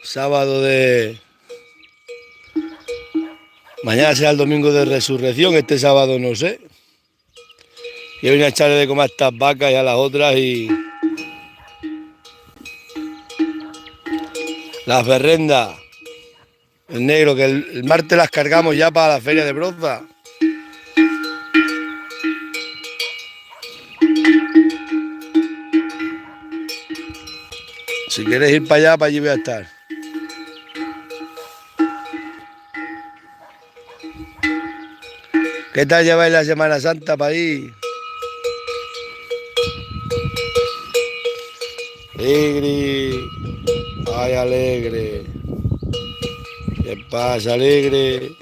Sábado de... Mañana será el domingo de resurrección, este sábado no sé. Y voy a echarle de comer a estas vacas y a las otras y... Las berrendas, el negro, que el martes las cargamos ya para la feria de Broza. Si quieres ir para allí voy a estar. ¿Qué tal lleváis la Semana Santa para ahí? Alegre, ay alegre. ¿Qué pasa, alegre?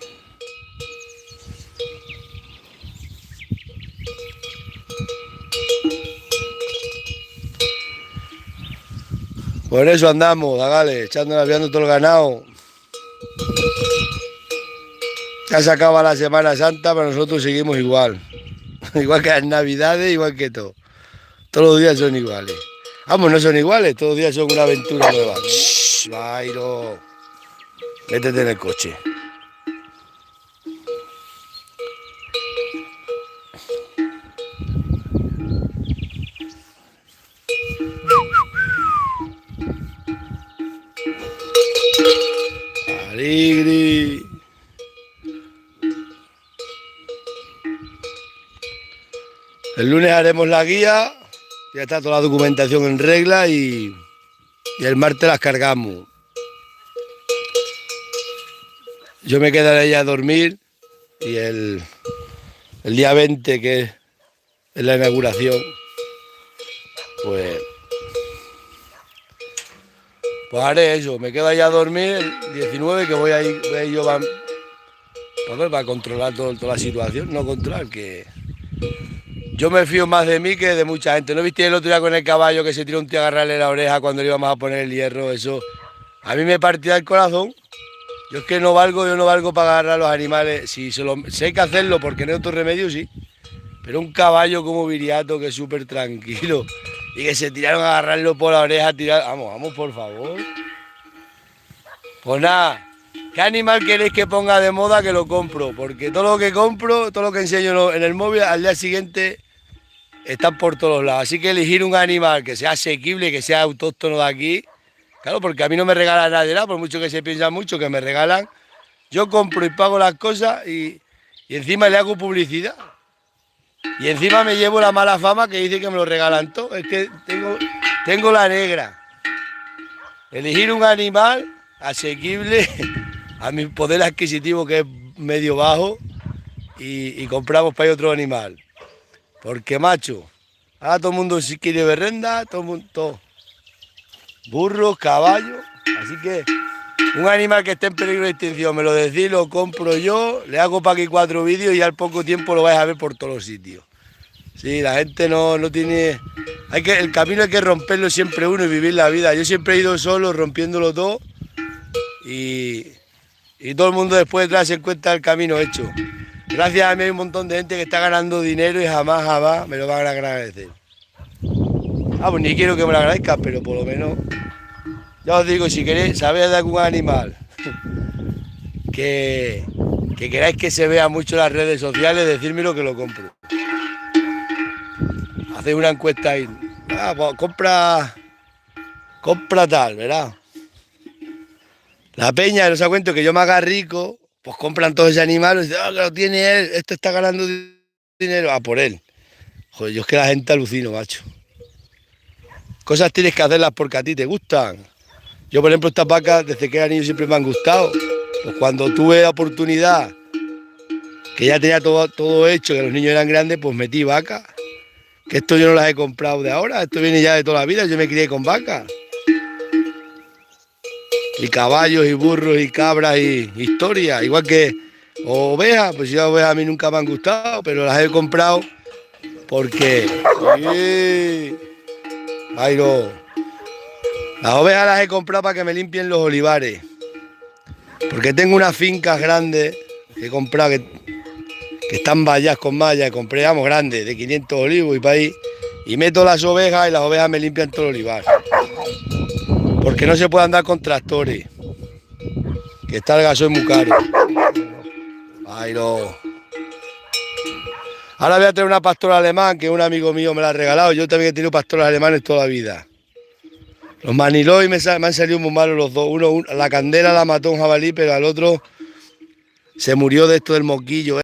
Por eso andamos, dagale, echándonos, viendo todo el ganado. Ya se acaba la Semana Santa, pero nosotros seguimos igual. Igual que las Navidades, igual que todo. Todos los días son iguales. Vamos, no son iguales, todos los días son una aventura nueva. Shh, Bairo, métete en el coche. Alegre. El lunes haremos la guía, ya está toda la documentación en regla y el martes las cargamos. Yo me quedaré ya a dormir y el día 20, que es la inauguración, pues haré eso, me quedo allá a dormir el 19, que voy a ir yo para controlar toda la situación, no controlar, que yo me fío más de mí que de mucha gente. ¿No viste el otro día con el caballo que se tiró un tío a agarrarle la oreja cuando le íbamos a poner el hierro? Eso a mí me partía el corazón. Yo es que no valgo para agarrar a los animales. Si sé hay que hacerlo porque no hay otro remedio, sí. Pero un caballo como Viriato, que es súper tranquilo, y que se tiraron a agarrarlo por la oreja, vamos, por favor. Pues nada, ¿qué animal queréis que ponga de moda? Que lo compro, porque todo lo que compro, todo lo que enseño en el móvil, al día siguiente están por todos lados. Así que elegir un animal que sea asequible, que sea autóctono de aquí. Claro, porque a mí no me regala nadie nada, por mucho que se piensa mucho que me regalan. Yo compro y pago las cosas y encima le hago publicidad. Y encima me llevo la mala fama que dice que me lo regalan todo. Es que tengo la negra. Elegir un animal asequible a mi poder adquisitivo, que es medio bajo, y compramos para otro animal. Porque, macho, ahora todo el mundo sí quiere berrenda, todo el mundo, burros, caballos. Así que un animal que esté en peligro de extinción, me lo decís, lo compro yo, le hago para aquí 4 vídeos y al poco tiempo lo vais a ver por todos los sitios. Sí, la gente no tiene... el camino hay que romperlo siempre uno y vivir la vida. Yo siempre he ido solo, rompiéndolo todo, y todo el mundo después detrás se encuentra el camino hecho. Gracias a mí hay un montón de gente que está ganando dinero y jamás me lo van a agradecer. Pues ni quiero que me lo agradezcan, pero por lo menos... Ya os digo, si queréis saber de algún animal que queráis que se vea mucho en las redes sociales, decírmelo que lo compro. Hacéis una encuesta ahí. Pues compra tal, ¿verdad? La peña, no se cuento que yo me haga rico, pues compran todos ese animal y dicen, que lo tiene él, este está ganando dinero, por él. Joder, yo es que la gente alucino, macho. Cosas tienes que hacerlas porque a ti te gustan. Yo, por ejemplo, estas vacas, desde que era niño, siempre me han gustado. Pues cuando tuve la oportunidad, que ya tenía todo hecho, que los niños eran grandes, pues metí vacas. Que esto yo no las he comprado de ahora, esto viene ya de toda la vida, yo me crié con vacas. Y caballos, y burros, y cabras, y historias. Igual que ovejas, pues yo ovejas a mí nunca me han gustado, pero las he comprado porque... Sí. Bairo. Las ovejas las he comprado para que me limpien los olivares. Porque tengo unas fincas grandes que he comprado que están valladas con mallas. Compré, grandes, de 500 olivos y para ahí. Y meto las ovejas y las ovejas me limpian todo el olivar. Porque no se puede andar con tractores. Que está el gasoil muy caro. Ay, no. Ahora voy a tener una pastora alemán que un amigo mío me la ha regalado. Yo también he tenido pastores alemanes toda la vida. Los Maniloy me han salido muy malos los dos. La candela la mató un jabalí, pero al otro se murió de esto del mosquillo.